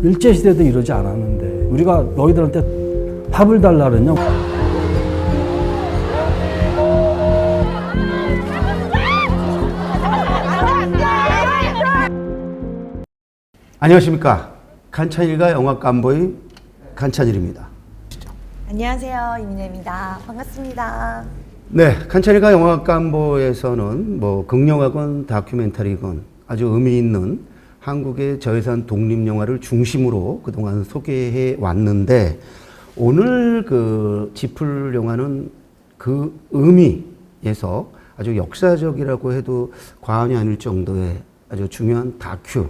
일제시대도 이러지 않았는데 우리가 너희들한테 밥을 달라 그랬냐? 안녕하십니까. 간찬일과 영화감보의 간찬일입니다. 안녕하세요. 이민혜입니다. 반갑습니다. 네, 간찬일과 영화감보에서는 뭐 극영화건 다큐멘터리건 아주 의미 있는 한국의 저예산 독립영화를 중심으로 그동안 소개해 왔는데, 오늘 그 짚을 영화는 그 의미에서 아주 역사적이라고 해도 과언이 아닐 정도의 아주 중요한 다큐,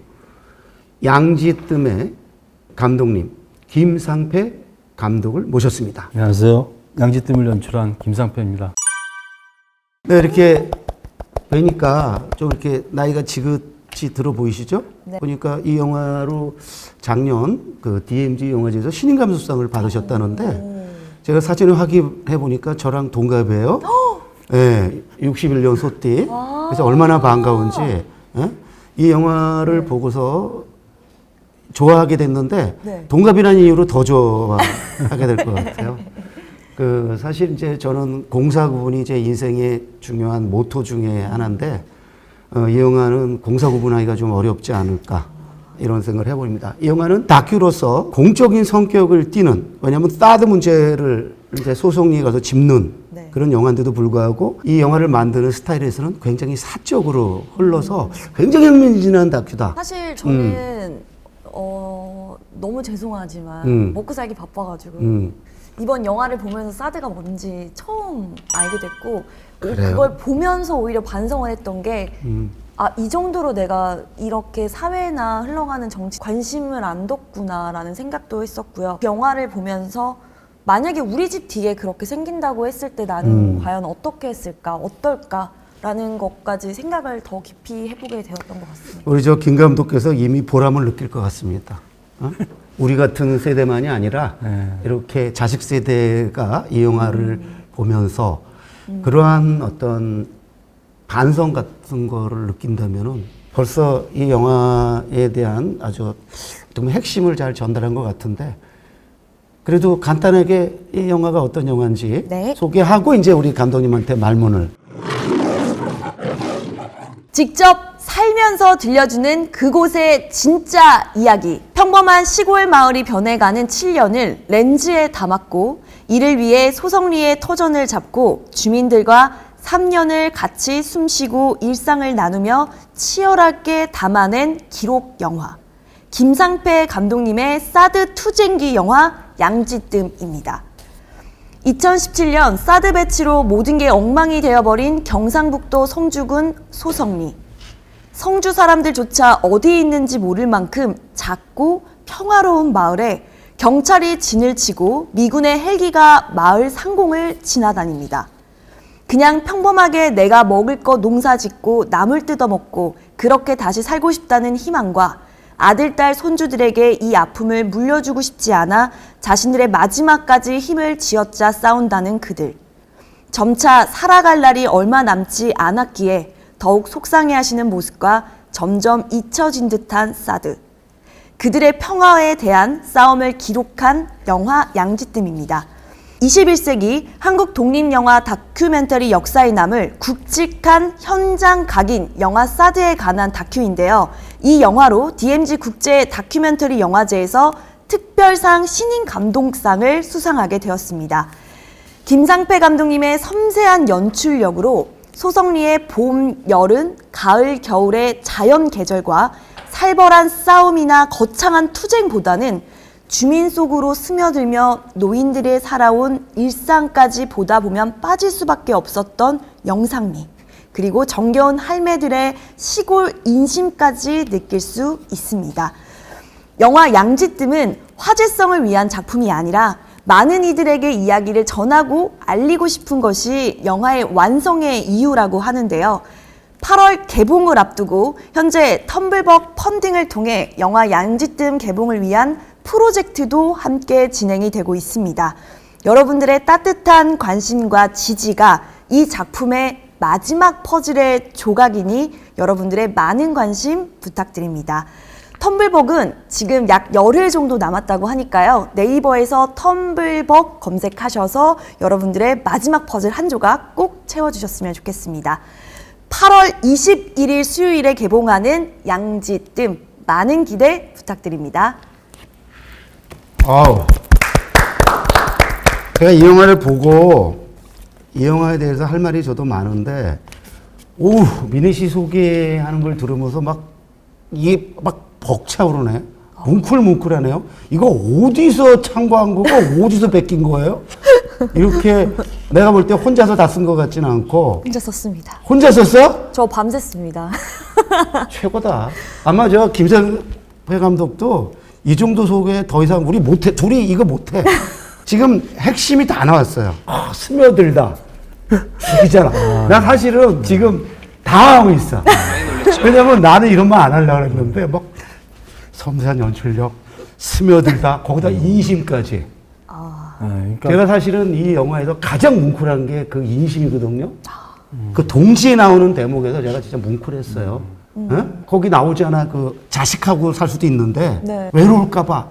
양지뜸의 감독님 김상패 감독을 모셨습니다. 안녕하세요. 양지뜸을 연출한 김상패입니다. 네, 이렇게 뵈니까 좀 이렇게 나이가 지긋이 들어 보이시죠? 네. 보니까 이 영화로 작년 그 DMZ 영화제에서 신인감수상을 받으셨다는데, 제가 사진을 확인해 보니까 저랑 동갑이에요. 네, 61년 소띠. 그래서 얼마나 반가운지. 예? 이 영화를 보고서 좋아하게 됐는데, 네. 동갑이라는 이유로 더 좋아하게 될 것 같아요. 그 사실 이제 저는 공사구분이 제 인생의 중요한 모토 중에 하나인데, 이 영화는 공사구분하기가 좀 어렵지 않을까 이런 생각을 해봅니다. 이 영화는 다큐로서 공적인 성격을 띠는, 왜냐하면 사드 문제를 이제 소송리에 가서 짚는 네. 그런 영화인데도 불구하고 이 영화를 만드는 스타일에서는 굉장히 사적으로 흘러서 굉장히 흥미진한 다큐다. 사실 저는 너무 죄송하지만 먹고 살기 바빠가지고 이번 영화를 보면서 사드가 뭔지 처음 알게 됐고, 그래요? 그걸 보면서 오히려 반성을 했던 게 이 정도로 내가 이렇게 사회나 흘러가는 정치 관심을 안 뒀구나라는 생각도 했었고요. 그 영화를 보면서 만약에 우리 집 뒤에 그렇게 생긴다고 했을 때 나는 과연 어떻게 했을까, 어떨까라는 것까지 생각을 더 깊이 해보게 되었던 것 같습니다. 우리 저 김 감독께서 이미 보람을 느낄 것 같습니다. 어? 우리 같은 세대만이 아니라 이렇게 자식 세대가 이 영화를 보면서 그러한 어떤 반성 같은 거를 느낀다면은 벌써 이 영화에 대한 아주 좀 핵심을 잘 전달한 것 같은데, 그래도 간단하게 이 영화가 어떤 영화인지 네. 소개하고 이제 우리 감독님한테 말문을. 직접 살면서 들려주는 그곳의 진짜 이야기. 평범한 시골 마을이 변해가는 7년을 렌즈에 담았고, 이를 위해 소성리의 터전을 잡고 주민들과 3년을 같이 숨쉬고 일상을 나누며 치열하게 담아낸 기록 영화. 김상패 감독님의 사드 투쟁기 영화 양지뜸입니다. 2017년 사드 배치로 모든 게 엉망이 되어버린 경상북도 성주군 소성리. 성주 사람들조차 어디에 있는지 모를 만큼 작고 평화로운 마을에 경찰이 진을 치고 미군의 헬기가 마을 상공을 지나다닙니다. 그냥 평범하게 내가 먹을 거 농사 짓고 나물 뜯어먹고 그렇게 다시 살고 싶다는 희망과 아들, 딸, 손주들에게 이 아픔을 물려주고 싶지 않아 자신들의 마지막까지 힘을 쥐어짜 싸운다는 그들. 점차 살아갈 날이 얼마 남지 않았기에 더욱 속상해하시는 모습과 점점 잊혀진 듯한 사드. 그들의 평화에 대한 싸움을 기록한 영화 양지뜸입니다. 21세기 한국 독립영화 다큐멘터리 역사에 남을 굵직한 현장 각인 영화 사드에 관한 다큐인데요. 이 영화로 DMZ 국제 다큐멘터리 영화제에서 특별상 신인 감독상을 수상하게 되었습니다. 김상패 감독님의 섬세한 연출력으로 소성리의 봄, 여름, 가을, 겨울의 자연 계절과 살벌한 싸움이나 거창한 투쟁보다는 주민 속으로 스며들며 노인들의 살아온 일상까지 보다 보면 빠질 수밖에 없었던 영상미, 그리고 정겨운 할매들의 시골 인심까지 느낄 수 있습니다. 영화 양지뜸은 화제성을 위한 작품이 아니라 많은 이들에게 이야기를 전하고 알리고 싶은 것이 영화의 완성의 이유라고 하는데요. 8월 개봉을 앞두고 현재 텀블벅 펀딩을 통해 영화 양지뜸 개봉을 위한 프로젝트도 함께 진행이 되고 있습니다. 여러분들의 따뜻한 관심과 지지가 이 작품의 마지막 퍼즐의 조각이니 여러분들의 많은 관심 부탁드립니다. 텀블벅은 지금 약 열흘 정도 남았다고 하니까요. 네이버에서 텀블벅 검색하셔서 여러분들의 마지막 퍼즐 한 조각 꼭 채워주셨으면 좋겠습니다. 8월 21일 수요일에 개봉하는 양지뜸, 많은 기대 부탁드립니다. 아우. 제가 이 영화를 보고 이 영화에 대해서 할 말이 저도 많은데, 민희 씨 소개하는 걸 들으면서 이게 벅차오르네. 뭉클뭉클하네요. 이거 어디서 참고한 거고 어디서 베낀 거예요? 이렇게 내가 볼 때 혼자서 다 쓴 것 같지는 않고. 혼자 썼습니다. 혼자 썼어? 저 밤샜습니다. 최고다. 아마 저 김성회 감독도 이 정도 소개 더 이상 우리 못해. 둘이 이거 못해. 지금 핵심이 다 나왔어요. 스며들다. 죽이잖아. 나 사실은 지금 당하고 있어. 왜냐면 나는 이런 말 안 하려고 했는데 섬세한 연출력, 스며들다, 거기다 인심까지. 그러니까 제가 사실은 이 영화에서 가장 뭉클한 게 그 인심이거든요. 그 동시에 나오는 대목에서 제가 진짜 뭉클했어요. 거기 나오잖아. 그 자식하고 살 수도 있는데 네. 외로울까봐.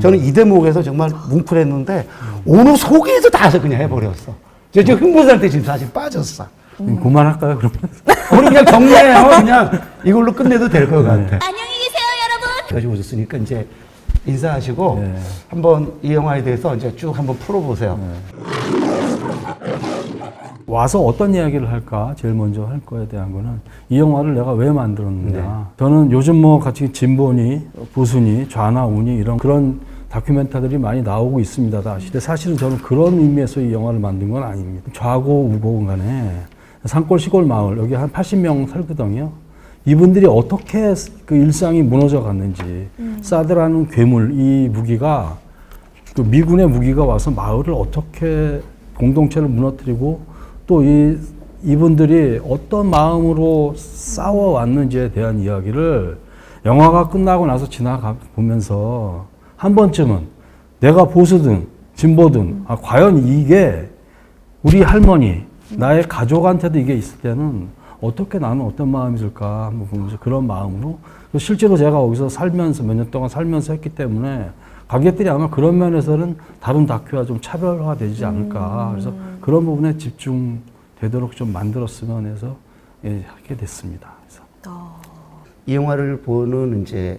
저는 이 대목에서 정말 뭉클했는데 오늘 소개에서 다 그냥 해버렸어. 제가 지금 흥분할 때 지금 사실 빠졌어. 그만할까요, 그러면? 우리 그냥 정리해요. 그냥 이걸로 끝내도 될 것 같아. 안녕히 계세요, 여러분. 가지고 오셨으니까 이제 인사하시고 네. 한번 이 영화에 대해서 이제 쭉 한번 풀어보세요. 와서 어떤 이야기를 할까 제일 먼저 할 거에 대한 거는 이 영화를 내가 왜 만들었느냐. 네. 저는 요즘 같이 진보니 보수니 좌나 우니 이런 그런 다큐멘터들이 많이 나오고 있습니다. 근데 사실은 저는 그런 의미에서 이 영화를 만든 건 아닙니다. 좌고 우고 간에 산골 시골 마을 여기 한 80명 살거든요. 이분들이 어떻게 그 일상이 무너져 갔는지 사드라는 괴물 이 무기가 그 미군의 무기가 와서 마을을 어떻게 공동체를 무너뜨리고 또 이분들이 어떤 마음으로 싸워왔는지에 대한 이야기를 영화가 끝나고 나서 지나가 보면서 한 번쯤은 내가 보수든 진보든 과연 이게 우리 할머니 나의 가족한테도 이게 있을 때는 어떻게 나는 어떤 마음이 들까 한번 보면서 그런 마음으로 실제로 제가 거기서 살면서 몇 년 동안 살면서 했기 때문에 관객들이 아마 그런 면에서는 다른 다큐와 좀 차별화되지 않을까 그래서 그런 부분에 집중되도록 좀 만들었으면 해서 하게 됐습니다. 그래서. 이 영화를 보는 이제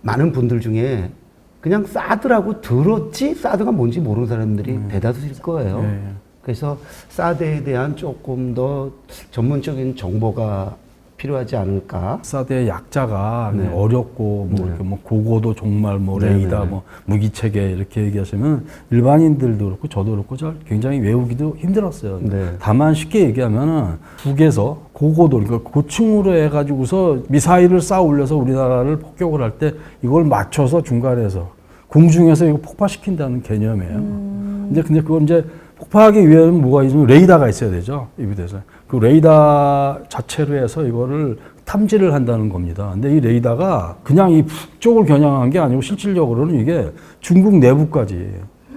많은 분들 중에 그냥 사드라고 들었지 사드가 뭔지 모르는 사람들이 대다수일 거예요. 네. 그래서 사드에 대한 조금 더 전문적인 정보가 필요하지 않을까. 사드의 약자가 네. 어렵고 네. 이렇게 고고도 정말 네, 레이다 네, 네. 무기체계 이렇게 얘기하시면 일반인들도 그렇고 저도 그렇고 굉장히 외우기도 힘들었어요. 네. 다만 쉽게 얘기하면은 북에서 고고도 그러니까 고층으로 해가지고서 미사일을 쌓아 올려서 우리나라를 폭격을 할 때 이걸 맞춰서 중간에서 공중에서 이거 폭파시킨다는 개념이에요. 근데 그건 이제 폭파하기 위해서는 뭐가 있으면 레이더가 있어야 되죠. 이 부대에서. 그 레이더 자체로 해서 이거를 탐지를 한다는 겁니다. 근데 이 레이더가 그냥 이 북쪽을 겨냥한 게 아니고 실질적으로는 이게 중국 내부까지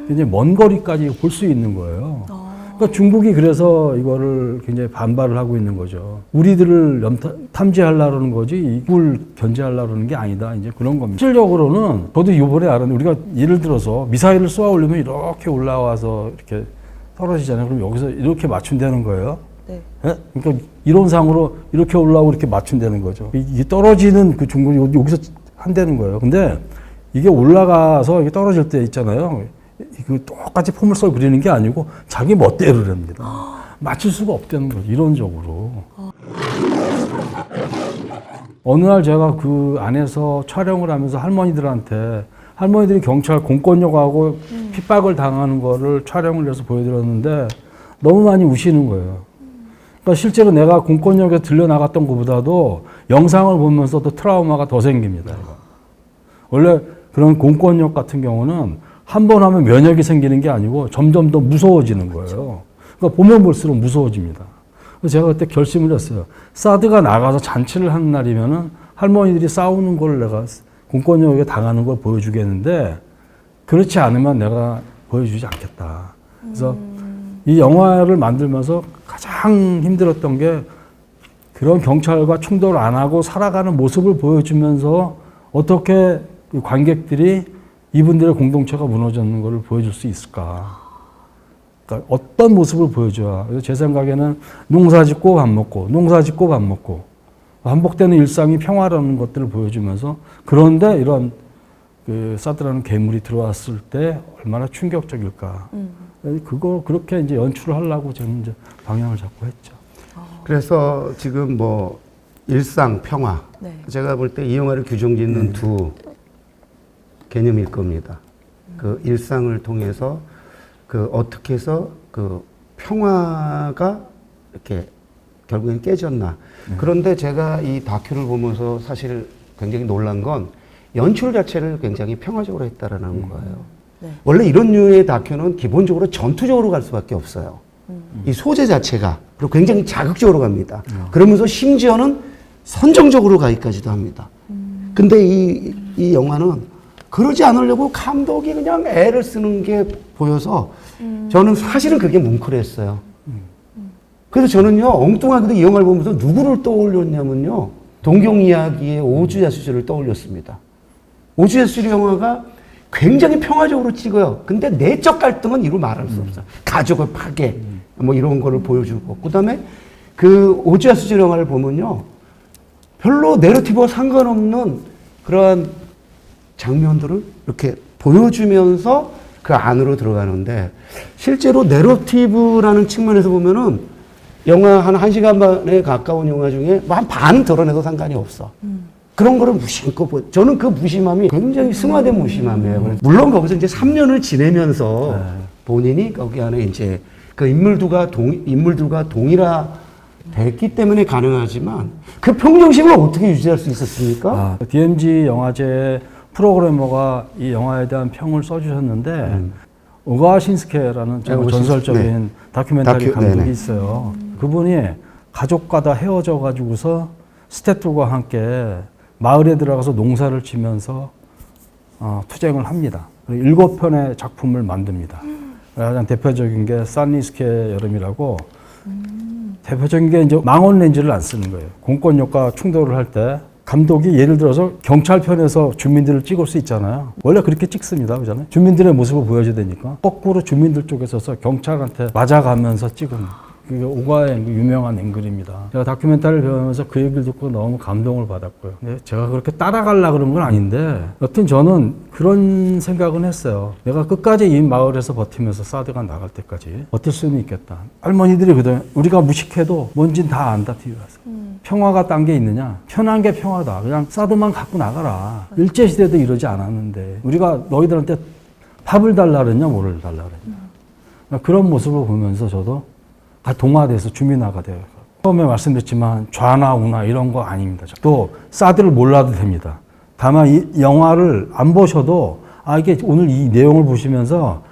굉장히 먼 거리까지 볼 수 있는 거예요. 그러니까 중국이 그래서 이거를 굉장히 반발을 하고 있는 거죠. 우리들을 탐지하려는 거지 이걸 견제하려는 게 아니다. 이제 그런 겁니다. 실질적으로는 저도 이번에 알았는데 우리가 예를 들어서 미사일을 쏘아 올리면 이렇게 올라와서 이렇게 떨어지잖아요. 그럼 여기서 이렇게 맞춘다는 거예요. 네. 예? 그러니까 이론상으로 이렇게 올라오고 이렇게 맞춘다는 거죠. 이 떨어지는 그 중국이 여기서 한다는 거예요. 근데 이게 올라가서 이게 떨어질 때 있잖아요. 그 똑같이 포물선을 그리는 게 아니고 자기 멋대로 합니다. 맞출 수가 없다는 거죠. 이론적으로. 어느 날 제가 그 안에서 촬영을 하면서 할머니들이 경찰 공권력하고 핍박을 당하는 거를 촬영을 해서 보여드렸는데 너무 많이 우시는 거예요. 그러니까 실제로 내가 공권력에 들려나갔던 것보다도 영상을 보면서 또 트라우마가 더 생깁니다. 원래 그런 공권력 같은 경우는 한 번 하면 면역이 생기는 게 아니고 점점 더 무서워지는 거예요. 그러니까 보면 볼수록 무서워집니다. 그래서 제가 그때 결심을 했어요. 사드가 나가서 잔치를 하는 날이면은 할머니들이 싸우는 걸 내가 공권력에 당하는 걸 보여주겠는데 그렇지 않으면 내가 보여주지 않겠다. 그래서 이 영화를 만들면서 가장 힘들었던 게 그런 경찰과 충돌 안 하고 살아가는 모습을 보여주면서 어떻게 그 관객들이 이분들의 공동체가 무너졌는 것을 보여줄 수 있을까? 그러니까 어떤 모습을 보여줘야. 그래서 제 생각에는 농사 짓고 밥 먹고, 농사 짓고 밥 먹고, 반복되는 일상이 평화라는 것들을 보여주면서, 그런데 이런 그 사드라는 괴물이 들어왔을 때 얼마나 충격적일까. 그걸 그렇게 이제 연출을 하려고 저는 이제 방향을 잡고 했죠. 그래서 지금 뭐 일상 평화, 네. 제가 볼 때 이 영화를 규정짓는 두 개념일 겁니다. 그 일상을 통해서 그 어떻게 해서 그 평화가 이렇게 결국엔 깨졌나. 그런데 제가 이 다큐를 보면서 사실 굉장히 놀란 건 연출 자체를 굉장히 평화적으로 했다라는 거예요. 네. 원래 이런 류의 다큐는 기본적으로 전투적으로 갈 수밖에 없어요. 이 소재 자체가. 그리고 굉장히 자극적으로 갑니다. 그러면서 심지어는 선정적으로 가기까지도 합니다. 근데 이 영화는 그러지 않으려고 감독이 그냥 애를 쓰는 게 보여서 저는 사실은 그게 뭉클했어요. 그래서 저는요, 엉뚱하게도 이 영화를 보면서 누구를 떠올렸냐면요, 동경 이야기의 오주야수지를 떠올렸습니다. 오주야수지 영화가 굉장히 평화적으로 찍어요. 근데 내적 갈등은 이루 말할 수 없어요. 가족의 파괴, 뭐 이런 거를 보여주고. 그 다음에 그 오주야수지 영화를 보면요, 별로 내러티브와 상관없는 그러한 장면들을 이렇게 보여주면서 그 안으로 들어가는데, 실제로 내러티브라는 측면에서 보면은 영화 한 1시간 반에 가까운 영화 중에 한 반 드러내도 상관이 없어. 그런 거를 무심코 저는 그 무심함이 굉장히 승화된 무심함이에요. 물론 거기서 이제 3년을 지내면서 본인이 거기 안에 이제 그 인물들과 동일화됐기 때문에 가능하지만 그 평정심을 어떻게 유지할 수 있었습니까? DMZ 영화제 프로그래머가 이 영화에 대한 평을 써주셨는데 오가 신스케라는 정말 전설적인 다큐멘터리 감독이 있어요. 그분이 가족과 다 헤어져 가지고서 스태프들과 함께 마을에 들어가서 농사를 지면서 투쟁을 합니다. 7편의 작품을 만듭니다. 가장 대표적인 게 산리스케 여름이라고, 대표적인 게 이제 망원 렌즈를 안 쓰는 거예요. 공권력과 충돌을 할 때 감독이 예를 들어서 경찰편에서 주민들을 찍을 수 있잖아요. 원래 그렇게 찍습니다. 그잖아요. 주민들의 모습을 보여줘야 되니까 거꾸로 주민들 쪽에 서서 경찰한테 맞아가면서 찍은, 그게 오가의 유명한 앵글입니다. 제가 다큐멘터리를 배우면서 그 얘기를 듣고 너무 감동을 받았고요. 근데 제가 그렇게 따라가려고 그런 건 아닌데, 여튼 저는 그런 생각은 했어요. 내가 끝까지 이 마을에서 버티면서 사드가 나갈 때까지 버틸 수는 있겠다. 할머니들이 그동안 우리가 무식해도 뭔진 다 안다, TV에서. 평화가 딴 게 있느냐? 편한 게 평화다. 그냥 사드만 갖고 나가라. 일제시대도 이러지 않았는데 우리가 너희들한테 밥을 달라 그랬냐, 뭐를 달라 그랬냐. 그런 모습을 보면서 저도 동화돼서 주민화가 돼요. 처음에 말씀드렸지만 좌나 우나 이런 거 아닙니다. 또 사드를 몰라도 됩니다. 다만 이 영화를 안 보셔도 이게 오늘 이 내용을 보시면서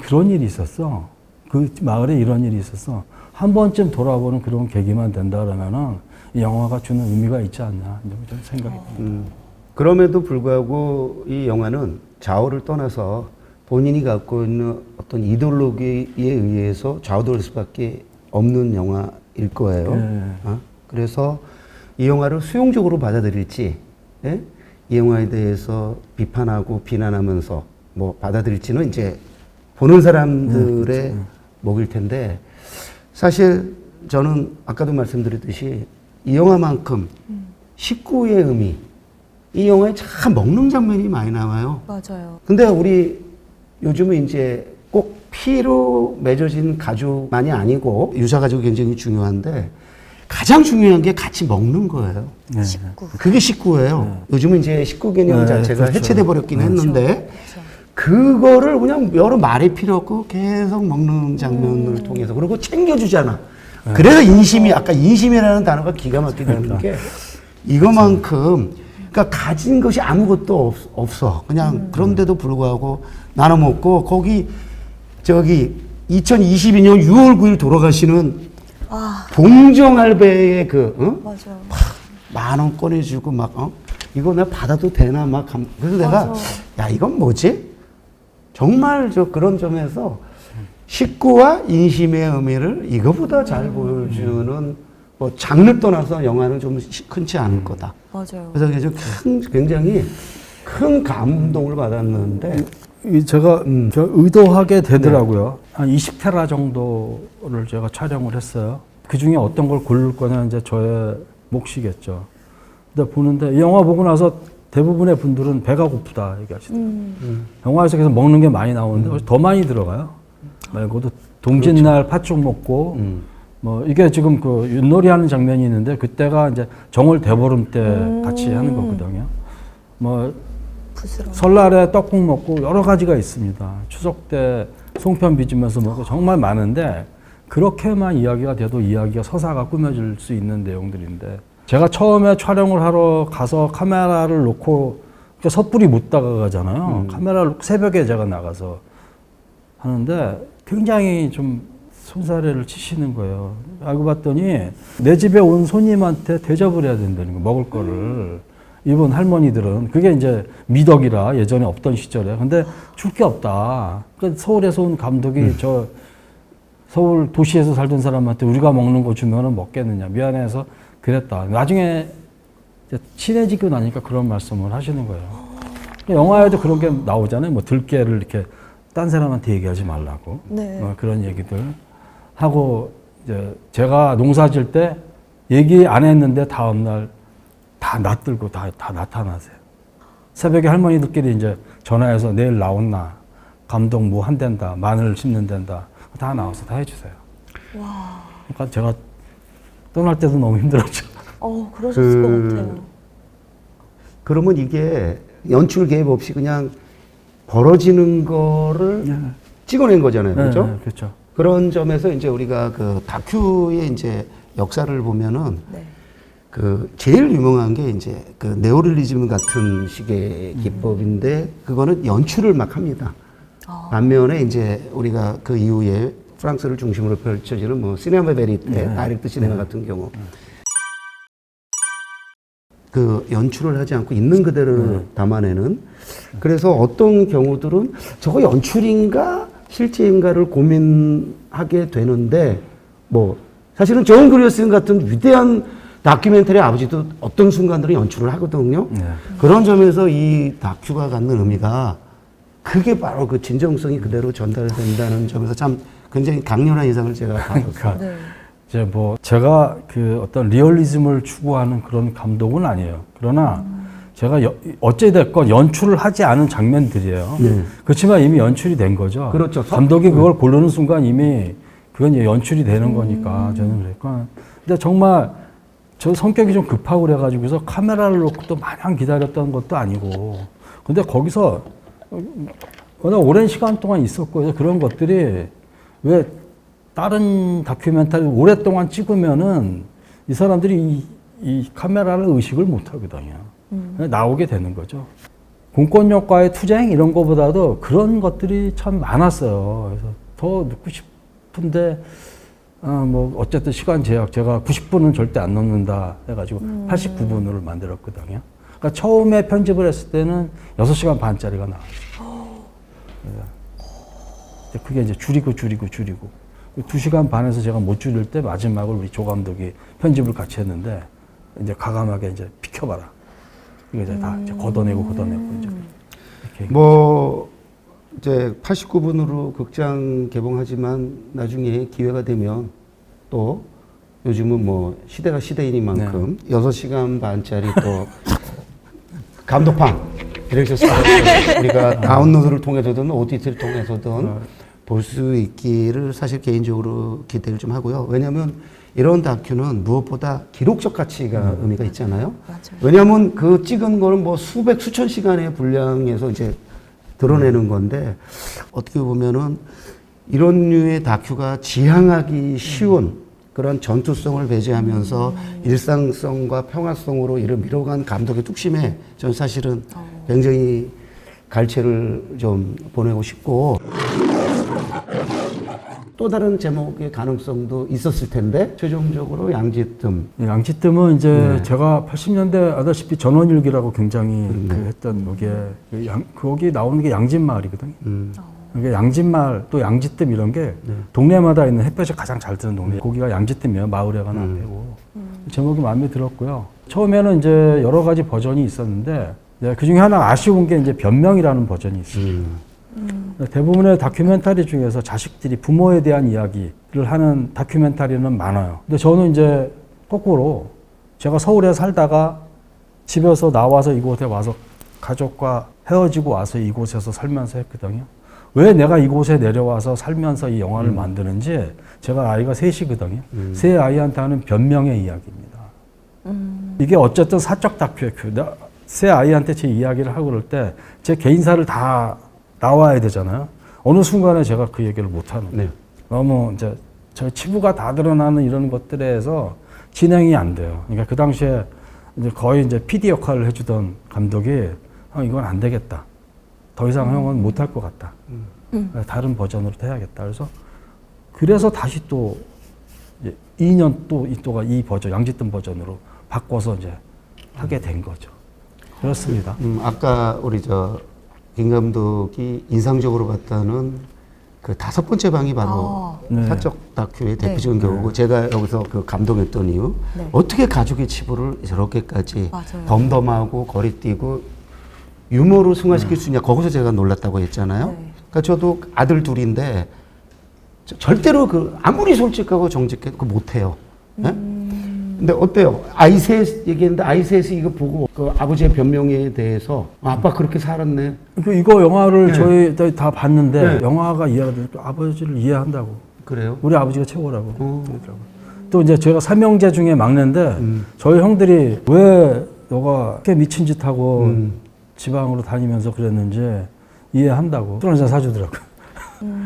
그런 일이 있었어. 그 마을에 이런 일이 있었어. 한 번쯤 돌아보는 그런 계기만 된다 그러면은 이 영화가 주는 의미가 있지 않나, 저는 생각이 듭니다. 그럼에도 불구하고 이 영화는 좌우를 떠나서 본인이 갖고 있는 어떤 이데올로기에 의해서 좌우될 수밖에 없는 영화일 거예요. 그래서 이 영화를 수용적으로 받아들일지, 이 영화에 대해서 비판하고 비난하면서 뭐 받아들일지는 이제 보는 사람들의 몫일 텐데, 사실 저는 아까도 말씀드렸듯이 이 영화만큼 식구의 의미, 이 영화에 참 먹는 장면이 많이 나와요. 맞아요. 근데 우리 요즘은 이제 꼭 피로 맺어진 가족만이 아니고 유사 가족이 굉장히 중요한데, 가장 중요한 게 같이 먹는 거예요. 식구. 그게 식구예요. 요즘은 이제 식구 개념 자체가 그렇죠. 해체돼 버렸긴 했는데, 그거를 그냥 여러 말이 필요 없고 계속 먹는 장면을 통해서, 그리고 챙겨주잖아. 그래서 인심이, 아까 인심이라는 단어가 기가 막히다는 게 이거만큼, 그러니까 가진 것이 아무것도 없어. 그냥 그런데도 불구하고 나눠 먹고, 거기 저기 2022년 6월 9일 돌아가시는 봉정할배의 맞아요. 10,000원 꺼내주고 이거 내가 받아도 되나 그래서 내가 야, 이건 뭐지? 정말 그런 점에서 식구와 인심의 의미를 이거보다 잘 보여주는 뭐 장르 떠나서 영화는 좀 흔치 않을 거다. 맞아요. 그래서 굉장히 큰 감동을 받았는데 제가 저 의도하게 되더라고요. 한 20테라 정도를 제가 촬영을 했어요. 그 중에 어떤 걸 고를 거냐 이제 저의 몫이겠죠. 근데 보는데 이 영화 보고 나서 대부분의 분들은 배가 고프다 얘기하시더라고요. 영화에서 계속 먹는 게 많이 나오는데 더 많이 들어가요. 말고도 동짓날 팥죽 먹고 뭐 이게 지금 그 윷놀이 하는 장면이 있는데 그때가 이제 정월 대보름 때 같이 하는 거거든요. 뭐 부스러워. 설날에 떡국 먹고 여러 가지가 있습니다. 추석 때 송편 빚으면서 먹고 정말 많은데 그렇게만 이야기가 돼도 이야기가 서사가 꾸며질 수 있는 내용들인데 제가 처음에 촬영을 하러 가서 카메라를 놓고 섣불리 못 다가가잖아요. 카메라를 놓고 새벽에 제가 나가서 하는데 굉장히 좀 손사래를 치시는 거예요. 알고 봤더니 내 집에 온 손님한테 대접을 해야 된다는 거, 먹을 거를. 일본 할머니들은 그게 이제 미덕이라 예전에 없던 시절에. 근데 줄 게 없다. 그러니까 서울에서 온 감독이 저 서울 도시에서 살던 사람한테 우리가 먹는 거 주면은 먹겠느냐. 미안해서 그랬다. 나중에 이제 친해지고 나니까 그런 말씀을 하시는 거예요. 영화에도 그런 게 나오잖아요. 뭐 들깨를 이렇게 딴 사람한테 얘기하지 말라고. 네. 그런 얘기들 하고 이제 제가 농사 질 때 얘기 안 했는데 다음날 다 낯들고 다 나타나세요. 새벽에 할머니들끼리 이제 전화해서 내일 나온나, 감독 뭐 한댄다, 마늘 심는댄다, 다 나와서 다 해주세요. 와. 그러니까 제가 떠날 때도 너무 힘들었죠. 그러셨을 것 같아요. 그러면 이게 연출 개입 없이 그냥 벌어지는 거를 네. 찍어낸 거잖아요. 그렇죠? 네, 그렇죠. 그런 점에서 이제 우리가 그 다큐의 이제 역사를 보면은 네. 그 제일 유명한 게 이제 그 네오리얼리즘 같은 식의 기법인데 그거는 연출을 막 합니다. 반면에 이제 우리가 그 이후에 프랑스를 중심으로 펼쳐지는 뭐 시네마 베리테, 다이렉트 시네마 같은 경우 그 연출을 하지 않고 있는 그대로 담아내는 그래서 어떤 경우들은 저거 연출인가 실제인가를 고민하게 되는데 뭐 사실은 존 그리어슨 같은 위대한 다큐멘터리 아버지도 어떤 순간들은 연출을 하거든요. 네. 그런 점에서 이 다큐가 갖는 의미가 그게 바로 그 진정성이 그대로 전달된다는 점에서 참 굉장히 강렬한 인상을 제가 받았어요. 그러니까 네. 이제 뭐 제가 그 어떤 리얼리즘을 추구하는 그런 감독은 아니에요. 그러나 제가 어찌됐건 연출을 하지 않은 장면들이에요. 그렇지만 이미 연출이 된 거죠. 그렇죠. 감독이 그걸 고르는 순간 이미 그건 연출이 되는 거니까 저는 그러니까. 근데 정말 저 성격이 좀 급하고 그래가지고서 카메라를 놓고 또 마냥 기다렸던 것도 아니고. 근데 거기서 워낙 오랜 시간 동안 있었고 그런 것들이 왜 다른 다큐멘터리 오랫동안 찍으면은 이 사람들이 이 카메라를 의식을 못 하거든요. 그냥 나오게 되는 거죠. 공권력과의 투쟁 이런 거보다도 그런 것들이 참 많았어요. 그래서 더 넣고 싶은데 뭐 어쨌든 시간 제약 제가 90분은 절대 안 넘는다 해가지고 89분으로 만들었거든요. 그러니까 처음에 편집을 했을 때는 6시간 반짜리가 나왔어요. 그게 이제 줄이고 2시간 반에서 제가 못 줄일 때 마지막을 우리 조 감독이 편집을 같이 했는데 이제 과감하게 이제 비켜봐라. 이거 이제 다 이제 걷어내고 이제 이렇게. 뭐 이제 89분으로 극장 개봉하지만 나중에 기회가 되면 또 요즘은 뭐 시대가 시대이니만큼 6시간 반짜리 또 감독판 디렉션 스타트 우리가 다운로드를 통해서든 OTT를 통해서든 볼 수 있기를 사실 개인적으로 기대를 좀 하고요. 왜냐하면 이런 다큐는 무엇보다 기록적 가치가 의미가 있잖아요. 맞아요. 왜냐하면 그 찍은 거는 뭐 수백 수천 시간의 분량에서 이제 드러내는 건데 어떻게 보면은 이런 류의 다큐가 지향하기 쉬운 그런 전투성을 배제하면서 일상성과 평화성으로 이를 밀어간 감독의 뚝심에 저는 사실은 굉장히 갈채를 좀 보내고 싶고 또 다른 제목의 가능성도 있었을 텐데 최종적으로 양지뜸. 양지뜸은 이제 제가 80년대 아다시피 전원일기라고 굉장히 그 했던 거기에 거기 나오는 게 양진 마을이거든요. 이게 양진말 또 양지뜸 이런 게 동네마다 있는 햇볕이 가장 잘 드는 동네. 거기가 양지뜸이에요. 마을에 가는 앞에고. 제목이 마음에 들었고요. 처음에는 이제 여러 가지 버전이 있었는데 그 중에 하나 아쉬운 게 이제 변명이라는 버전이 있어요. 대부분의 다큐멘터리 중에서 자식들이 부모에 대한 이야기를 하는 다큐멘터리는 많아요. 근데 저는 이제 거꾸로 제가 서울에 살다가 집에서 나와서 이곳에 와서 가족과 헤어지고 와서 이곳에서 살면서 했거든요. 왜 내가 이곳에 내려와서 살면서 이 영화를 만드는지 제가 아이가 셋이거든요. 세 아이한테 하는 변명의 이야기입니다. 이게 어쨌든 사적 다큐예요. 세 아이한테 제 이야기를 하고 그럴 때 제 개인사를 다 나와야 되잖아요. 어느 순간에 제가 그 얘기를 못하는 거예요. 너무 이제 저 치부가 다 드러나는 이런 것들에서 진행이 안 돼요. 그러니까 그 당시에 이제 거의 이제 PD 역할을 해주던 감독이 형 이건 안 되겠다. 더 이상 형은 못할 것 같다. 다른 버전으로 해야겠다. 그래서 다시 또 2년 또가 이 버전 양지뜸 버전으로 바꿔서 이제 하게 된 거죠. 그렇습니다. 아까 우리 김 감독이 인상적으로 봤다는 그 5번째 방이 바로 네. 사적 다큐의 대표적인 경우고 제가 여기서 그 감동했던 이유 어떻게 가족의 치부를 저렇게까지 맞아요. 덤덤하고 거리뛰고 유머로 승화시킬 수 있냐 거기서 제가 놀랐다고 했잖아요. 그러니까 저도 아들 둘인데 절대로 아무리 솔직하고 정직해도 그거 못해요. 예? 근데 어때요? 아이셋 얘기했는데 아이셋이 이거 보고 그 아버지의 변명에 대해서 아빠 그렇게 살았네. 이거 영화를 저희 다 봤는데 영화가 이해하니까 아버지를 이해한다고. 그래요? 우리 아버지가 최고라고. 그러더라고요. 또 이제 제가 삼형제 중에 막내인데 저희 형들이 왜 너가 이렇게 미친 짓 하고 지방으로 다니면서 그랬는지 이해한다고. 또 하나 사주더라고요.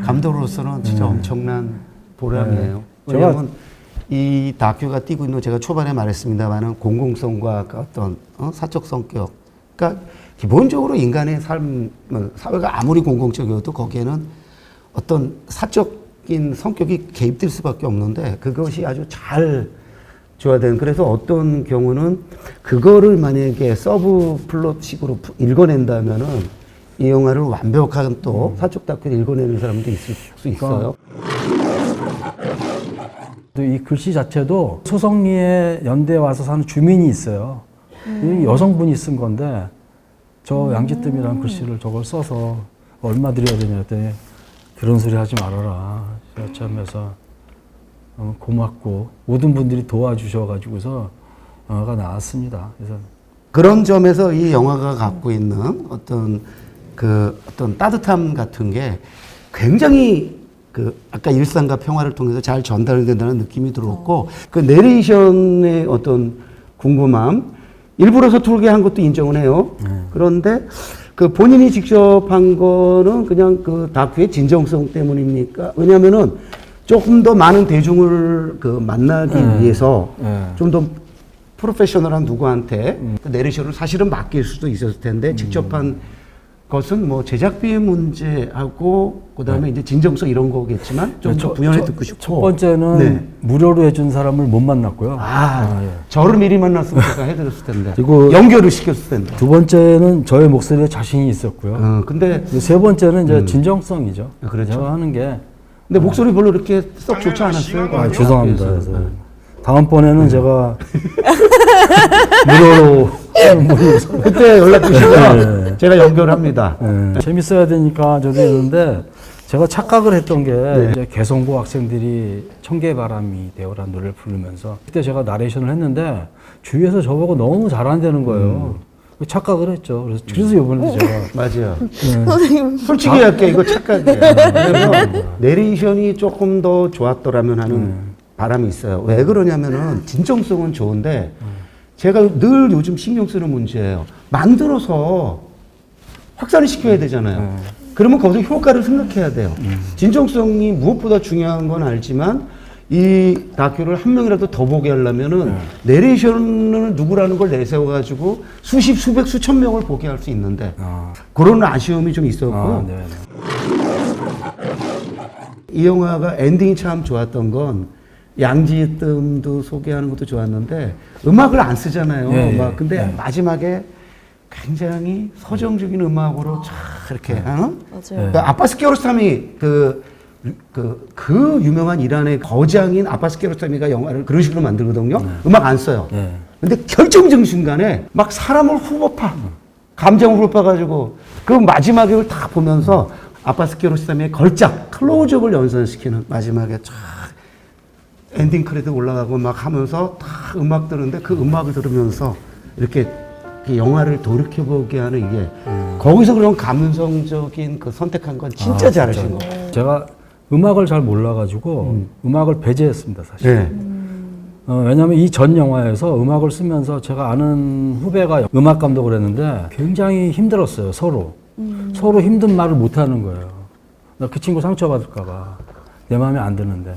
감독으로서는 진짜 엄청난 보람이에요. 왜냐하면 이 다큐가 띄고 있는 제가 초반에 말했습니다만은 공공성과 그 어떤 사적 성격. 그러니까 기본적으로 인간의 삶, 사회가 아무리 공공적이어도 거기에는 어떤 사적인 성격이 개입될 수밖에 없는데 그것이 아주 잘 조화된. 그래서 어떤 경우는 그거를 만약에 서브 플롯식으로 읽어낸다면은 이 영화를 완벽한 또 사적 다큐를 읽어내는 사람도 있을 수 있어요. 이 글씨 자체도 소성리에 연대에 와서 사는 주민이 있어요. 이 여성분이 쓴 건데 저 양지뜸이라는 글씨를 저걸 써서 얼마 드려야 되냐 했더니 그런 소리 하지 말아라. 여참해서 고맙고 모든 분들이 도와주셔가지고서 영화가 나왔습니다. 그래서 그런 점에서 이 영화가 갖고 있는 어떤 따뜻함 같은 게 굉장히 아까 일상과 평화를 통해서 잘 전달된다는 느낌이 들었고, 그 내레이션의 어떤 궁금함, 일부러 서툴게 한 것도 인정은 해요. 그런데 그 본인이 직접 한 거는 그냥 그 다큐의 진정성 때문입니까? 왜냐면은 조금 더 많은 대중을 만나기 위해서 좀 더 프로페셔널한 누구한테 그 내레이션을 사실은 맡길 수도 있었을 텐데 직접 한 것은 뭐 제작비의 문제하고 그다음에 이제 진정성 이런 거겠지만 좀 더 부연해 듣고 싶고. 첫 번째는 무료로 해준 사람을 못 만났고요. 저를 미리 만났으면 제가 해드렸을 텐데. 그리고 연결을 시켰을 텐데. 두 번째는 저의 목소리에 자신이 있었고요. 근데 세 번째는 이제 진정성이죠. 그렇죠. 제가 하는 게. 근데 목소리 별로 이렇게 썩 좋지 않았어요. 죄송합니다. 그래서 다음번에는 제가 무료로 그때 연락 주시면 제가 연결합니다. 재밌어야 되니까 저도 했는데 제가 착각을 했던 게 이제 개성고 학생들이 청개바람이 되어라는 노래를 부르면서 그때 제가 나레이션을 했는데 주위에서 저보고 너무 잘한다는 거예요. 착각을 했죠. 그래서 이번에 제가 맞아요. 솔직히 할게 이거 착각이에요. 왜냐면 내레이션이 조금 더 좋았더라면 하는 바람이 있어요. 왜 그러냐면은 진정성은 좋은데 제가 늘 요즘 신경 쓰는 문제예요. 만들어서 확산을 시켜야 되잖아요. 그러면 거기서 효과를 생각해야 돼요. 진정성이 무엇보다 중요한 건 알지만 이 다큐를 한 명이라도 더 보게 하려면은 내레이션을 누구라는 걸 내세워가지고 수십, 수백, 수천 명을 보게 할 수 있는데 그런 아쉬움이 좀 있었고요. 이 영화가 엔딩이 참 좋았던 건 양지뜸도 소개하는 것도 좋았는데 음악을 안 쓰잖아요. 근데 마지막에 굉장히 서정적인 음악으로 쫙 이렇게. 맞아요. 그 아빠스 키아로스타미 그 유명한 이란의 거장인 아빠스 키아로스타미가 영화를 그런 식으로 만들거든요. 음악 안 써요. 근데 결정적인 순간에 막 사람을 후벼파, 감정을 후벼파가지고 그 마지막에 그걸 다 보면서 아빠스 키아로스타미의 걸작, 클로즈업을 연상시키는 마지막에 쫙 엔딩 크레딧 올라가고 막 하면서 다 음악 들었는데 그 음악을 들으면서 이렇게 영화를 돌이켜보게 하는 이게 거기서 그런 감성적인 그 선택한 건 진짜 잘하신 거예요. 제가 음악을 잘 몰라가지고 음악을 배제했습니다, 사실. 네. 왜냐하면 이 전 영화에서 음악을 쓰면서 제가 아는 후배가 음악 감독을 했는데 굉장히 힘들었어요, 서로. 서로 힘든 말을 못하는 거예요. 나 그 친구 상처받을까봐. 내 마음에 안 드는데.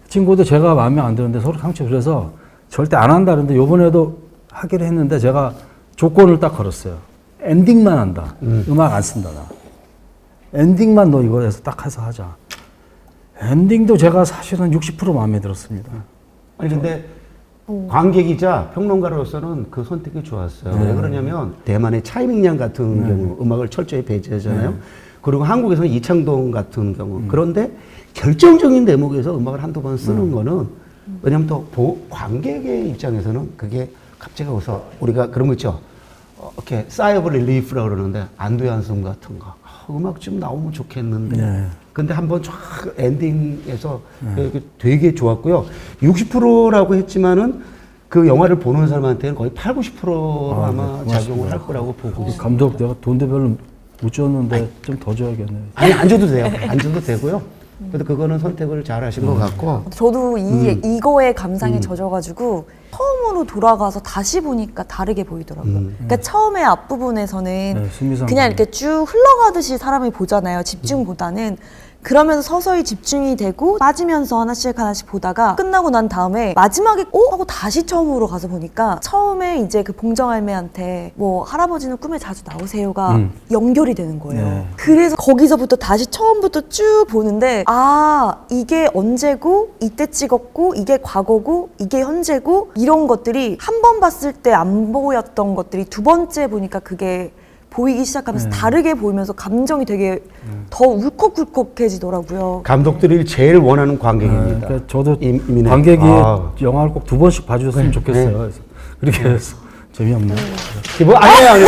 그 친구도 제가 마음에 안 드는데 서로 상처. 그래서 절대 안 한다는데 요번에도 하기로 했는데 제가 조건을 딱 걸었어요. 엔딩만 한다. 음악 안 쓴다, 나. 엔딩만 너 이거 해서 딱 해서 하자. 엔딩도 제가 사실은 60% 마음에 들었습니다. 아니 근데 관객이자 평론가로서는 그 선택이 좋았어요. 왜 그러냐면 대만의 차이밍양 같은 경우 음악을 철저히 배제하잖아요. 그리고 한국에서는 이창동 같은 경우. 그런데 결정적인 대목에서 음악을 한두 번 쓰는 거는 왜냐면 또 관객의 입장에서는 그게 갑자기 와서 우리가 그런 거 있죠. 이렇게 사이버 릴리프라고 그러는데 안도의 한숨 같은 거. 음악 좀 나오면 좋겠는데. 근데 한번 쫙 엔딩에서 되게 좋았고요. 60%라고 했지만은 그 영화를 보는 사람한테는 거의 8, 90%로 아마 작용을 할 거라고 보고 있습니다. 감독, 내가 돈도 별로 못 줬는데 좀 더 줘야겠네. 아니, 안 줘도 돼요. 안 줘도 되고요. 그래도 그거는 선택을 잘 하신 것 같고. 저도 이거에 감상에 젖어가지고 처음으로 돌아가서 다시 보니까 다르게 보이더라고요. 그러니까 처음에 앞부분에서는 그냥 이렇게 쭉 흘러가듯이 사람이 보잖아요. 집중보다는. 그러면서 서서히 집중이 되고 빠지면서 하나씩 하나씩 보다가 끝나고 난 다음에 마지막에 하고 다시 처음으로 가서 보니까 처음에 이제 그 봉정할매한테 뭐 할아버지는 꿈에 자주 나오세요가 연결이 되는 거예요. 그래서 거기서부터 다시 처음부터 쭉 보는데 아 이게 언제고 이때 찍었고 이게 과거고 이게 현재고 이런 것들이 한 번 봤을 때 안 보였던 것들이 두 번째 보니까 그게 보이기 시작하면서 다르게 보이면서 감정이 되게 더 울컥울컥해지더라고요. 감독들이 제일 원하는 관객입니다. 그러니까 저도 이민혜. 관객이 영화를 꼭 두 번씩 봐주셨으면 좋겠어요. 그래서 그렇게 해서 재미없네요. 아니에요.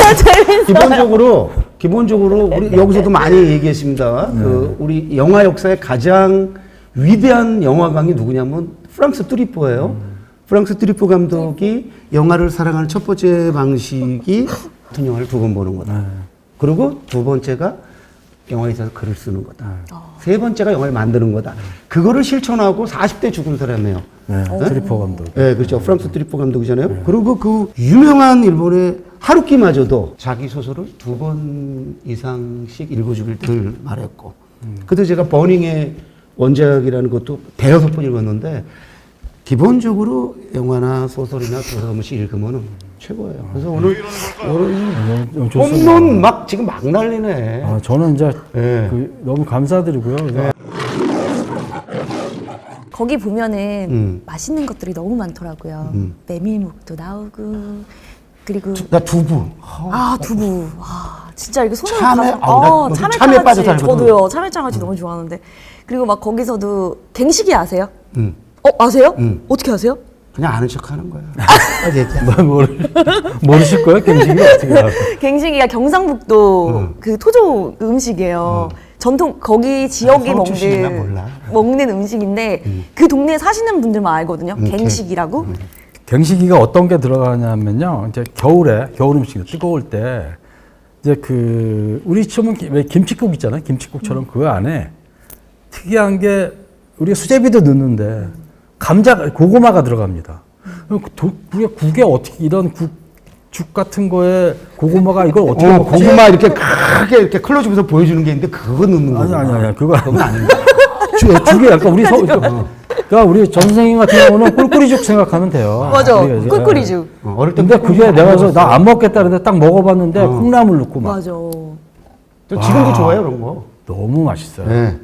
기본적으로 우리 여기서도 많이 얘기했습니다. 그 우리 영화 역사의 가장 위대한 영화광이 누구냐면 프랑스 트리포예요. 프랑스 트리포 감독이 영화를 사랑하는 첫 번째 방식이 같은 영화를 두 번 보는 거다. 그리고 두 번째가 영화에 있어서 글을 쓰는 거다. 세 번째가 영화를 만드는 거다. 그거를 실천하고 40대 죽은 사람이에요. 트리포 감독. 네, 그렇죠. 프랑스 트리포 감독이잖아요. 그리고 그 유명한 일본의 하루키마저도 자기 소설을 두 번 이상씩 읽어주길 늘 말했고. 그때 제가 버닝의 원작이라는 것도 대여섯 번 읽었는데 기본적으로 영화나 소설이나 도서관식 읽으면 최고예요. 그래서 오늘 홈런 막 지금 막 날리네. 아, 저는 이제 너무 감사드리고요. 거기 보면은 맛있는 것들이 너무 많더라고요. 메밀묵도 나오고 그리고 나 두부. 두부. 진짜 이렇게 손으로 참외? 가서 참외 참외장아찌 빠져 살거든. 저도요. 참외장아찌 너무 좋아하는데 그리고 막 거기서도 갱식이 아세요? 응. 아세요? 어떻게 아세요? 그냥 아는 척 하는 거야. 모르실 거예요? 갱식이 어떻게 알아요? 갱식이가 경상북도 그 토종 음식이에요. 전통 거기 지역이 먹는 음식인데 그 동네에 사시는 분들만 알거든요. 갱식이라고. 갱식이가 어떤 게 들어가냐면요. 이제 겨울 음식이 뜨거울 때 이제 그 우리 처음 왜 김치국 있잖아요. 김치국처럼 그 안에 특이한 게 우리가 수제비도 넣는데 고구마가 들어갑니다. 우리가 국에 어떻게 이런 죽 같은 거에 고구마가 이걸 어떻게 먹지? 고구마 이렇게 크게 이렇게 클로즈업해서 보여주는 게 있는데 그거 넣는 거. 아니 그건 아닙니다. 죽에 약간 그러니까 우리 전 선생님 같은 경우는 꿀꿀이죽 생각하면 돼요. 맞아. 꿀꿀이죽. 어릴 때 근데 그게 내가 그래서 나 안 먹겠다 그랬는데 딱 먹어봤는데 콩나물 넣고 막. 맞아. 지금도 좋아해요 그런 거. 너무 맛있어요. 네.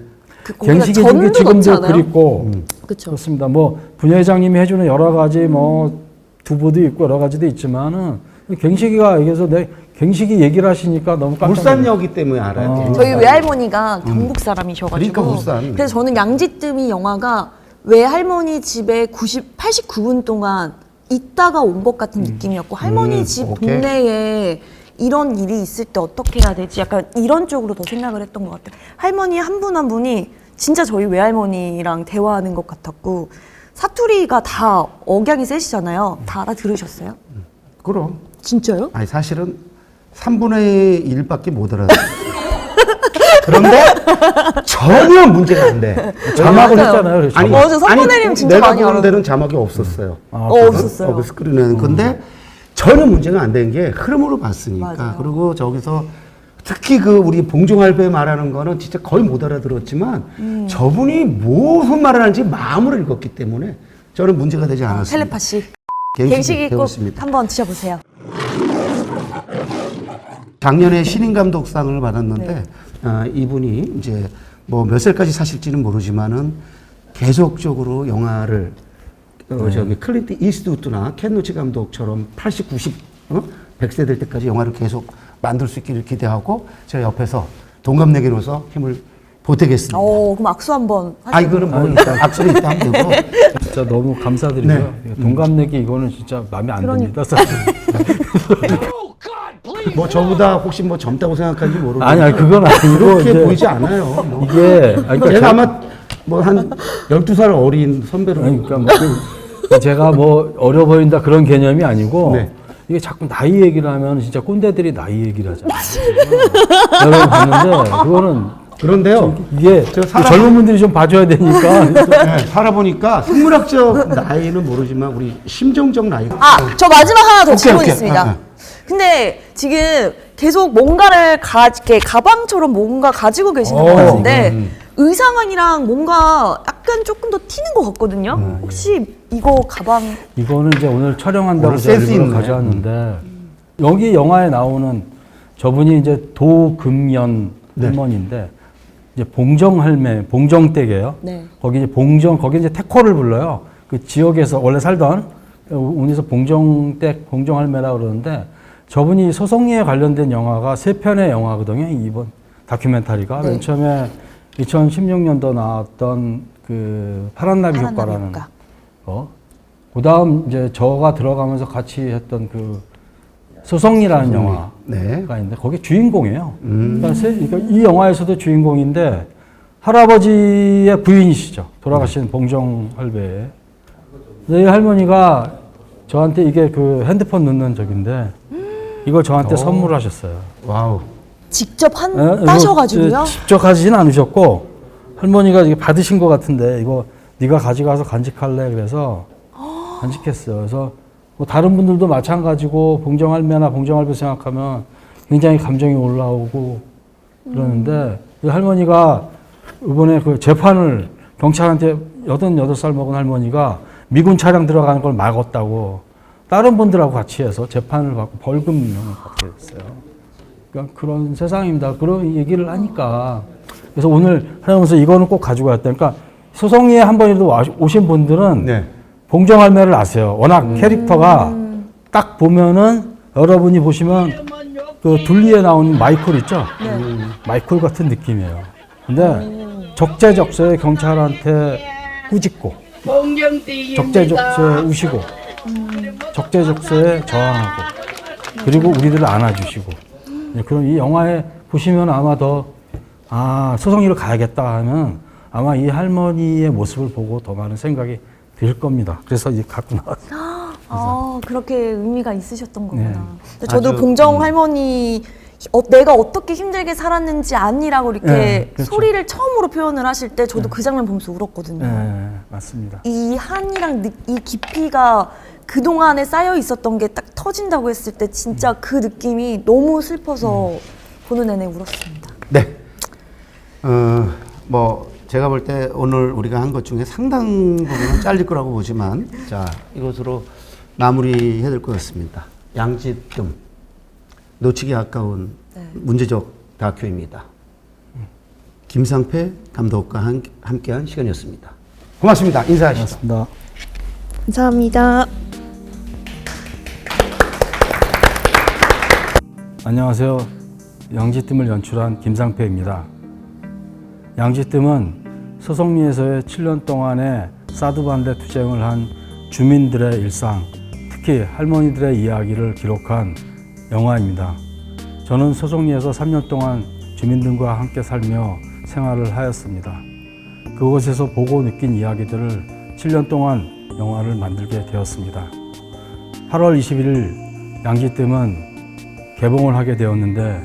갱식이 중에 지금도 그립고 그쵸. 그렇습니다. 뭐 분회장님이 해주는 여러 가지 뭐 두부도 있고 여러 가지도 있지만은 갱식이가 얘기해서 갱식이 얘기를 하시니까 너무 깜짝 놀랐어요. 울산여기 때문에 알아요. 저희 외할머니가 경북 사람이셔가지고 그러니까 울산. 그래서 저는 양지뜸이 영화가 외할머니 집에 89분 동안 있다가 온 것 같은 느낌이었고 할머니 집 오케이. 동네에 이런 일이 있을 때 어떻게 해야 되지? 약간 이런 쪽으로 더 생각을 했던 것 같아요. 할머니 한 분 한 분이 진짜 저희 외할머니랑 대화하는 것 같았고 사투리가 다 억양이 세시잖아요. 다 알아들으셨어요? 그럼. 진짜요? 아니 사실은 3분의 1밖에 못 알아요. 그런데 전혀 문제가 안 돼. 자막을 맞아요. 했잖아요. 그래서 아니, 맞아, 3분의 1이면 진짜 내가 많이 보는 알아. 데는 자막이 없었어요. 없었어요. 그 스크린에는. 근데 전혀 문제가 안 되는 게 흐름으로 봤으니까. 맞아요. 그리고 저기서 특히 그 우리 봉종할배 말하는 거는 진짜 거의 못 알아들었지만 저분이 무슨 말을 하는지 마음으로 읽었기 때문에 저는 문제가 되지 않았습니다. 텔레파시. 갱식이 갱식이 꼭 배웠습니다. 한번 드셔보세요. 작년에 신인 감독상을 받았는데 네. 이분이 이제 뭐 몇 살까지 사실지는 모르지만은 계속적으로 영화를 저기 클린트 이스트우드나 켄 로치 감독처럼 80, 90, 100세 될 때까지 영화를 계속 만들 수 있기를 기대하고 제가 옆에서 동갑내기로서 힘을 보태겠습니다. 그럼 악수 한번 하시죠. 아 이거는 뭐 일단 악수를 일단 하면 되고 진짜 너무 감사드리고요. 네. 동갑내기 이거는 진짜 마음에 안 듭니다. 뭐 저보다 혹시 뭐 젊다고 생각하는지 모르고 아니 그건 아니고 그렇게 이제 보이지 않아요. 뭐. 이게 그러니까 제가 아마 뭐 한 12살 어린 선배로 그러니까 제가 뭐 어려 보인다 그런 개념이 아니고 네. 이게 자꾸 나이 얘기를 하면 진짜 꼰대들이 나이 얘기를 하잖아요. 여러분 봤는데 그거는 그런데요. 이게 저 사람- 젊은 분들이 좀 봐줘야 되니까 네, 살아보니까 생물학적 나이는 모르지만 우리 심정적 나이가 저 마지막 하나 더 오케이, 질문 오케이. 있습니다. 근데 지금 계속 뭔가를 이렇게 가방처럼 뭔가 가지고 계시는 것 같은데 의상이랑 뭔가 약간 조금 더 튀는 것 같거든요. 혹시 이거 가방 이거는 이제 오늘 촬영한다고 오늘 제가 센스 일부러 있네. 가져왔는데 여기 영화에 나오는 저분이 이제 도금연 네. 할머니인데 이제 봉정할매, 봉정댁이에요. 네. 거기 이제 거기 이제 태코를 불러요. 그 지역에서 원래 살던 운에서 봉정댁, 봉정할매라 그러는데 저분이 소송리에 관련된 영화가 3편의 영화거든요. 이번 다큐멘터리가 네. 맨 처음에 2016년도 나왔던 그 파란 나비 파란 나비 효과라는 효과. 거. 그다음 이제 저가 들어가면서 같이 했던 그 소송리라는 영화가 네. 있는데 거기 주인공이에요. 그러니까 이 영화에서도 주인공인데 할아버지의 부인이시죠. 돌아가신 봉정할배. 이 할머니가 저한테 이게 그 핸드폰 넣는 적인데 이걸 저한테 선물하셨어요. 와우. 직접 이거 따셔가지고요. 직접 하지는 않으셨고 할머니가 이게 받으신 것 같은데 이거 네가 가져가서 간직할래 그래서 간직했어요. 그래서 뭐 다른 분들도 마찬가지고 봉정할매나 봉정할배 생각하면 굉장히 감정이 올라오고 그러는데 이 할머니가 이번에 그 재판을 경찰한테 88살 먹은 할머니가 미군 차량 들어가는 걸 막았다고 다른 분들하고 같이 해서 재판을 받고 벌금을 받게 됐어요. 그러니까 그런 세상입니다. 그런 얘기를 하니까. 그래서 오늘 하면서 이거는 꼭 가지고 왔다. 그러니까 소송리에 한 번이라도 오신 분들은 네. 봉정할매를 아세요. 워낙 캐릭터가 딱 보면은 여러분이 보시면 그 둘리에 나오는 마이클 있죠? 마이클 같은 느낌이에요. 근데 적재적소에 경찰한테 꾸짖고 적재적소에 우시고 적재적소에 저항하고 그리고 우리들을 안아주시고 그럼 이 영화에 보시면 아마 더 소송리로 가야겠다 하면 아마 이 할머니의 모습을 보고 더 많은 생각이 들 겁니다. 그래서 이제 갖고 나왔어요. 그렇게 의미가 있으셨던 거구나. 네. 근데 저도 아주, 봉정 할머니 내가 어떻게 힘들게 살았는지 아니라고 이렇게 네, 그렇죠. 소리를 처음으로 표현을 하실 때 저도 그 장면 보면서 울었거든요. 네, 맞습니다. 이 한이랑 이 깊이가 그동안에 쌓여 있었던 게 딱 터진다고 했을 때 진짜 그 느낌이 너무 슬퍼서 보는 내내 울었습니다. 네. 뭐 제가 볼 때 오늘 우리가 한 것 중에 상당 부분은 잘릴 거라고 보지만 자 이것으로 마무리해야 될 것 같습니다. 양지뜸 놓치기 아까운 문제적 다큐입니다. 김상패 감독과 함께한 시간이었습니다. 고맙습니다. 인사하시죠. 고맙습니다. 감사합니다. 안녕하세요. 양지뜸을 연출한 김상패입니다. 양지뜸은 소송리에서의 7년 동안의 사드반대 투쟁을 한 주민들의 일상, 특히 할머니들의 이야기를 기록한 영화입니다. 저는 소송리에서 3년 동안 주민들과 함께 살며 생활을 하였습니다. 그곳에서 보고 느낀 이야기들을 7년 동안 영화를 만들게 되었습니다. 8월 21일 양지뜸은 개봉을 하게 되었는데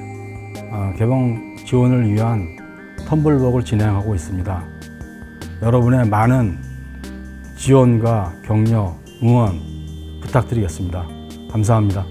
개봉 지원을 위한 텀블벅을 진행하고 있습니다. 여러분의 많은 지원과 격려, 응원 부탁드리겠습니다. 감사합니다.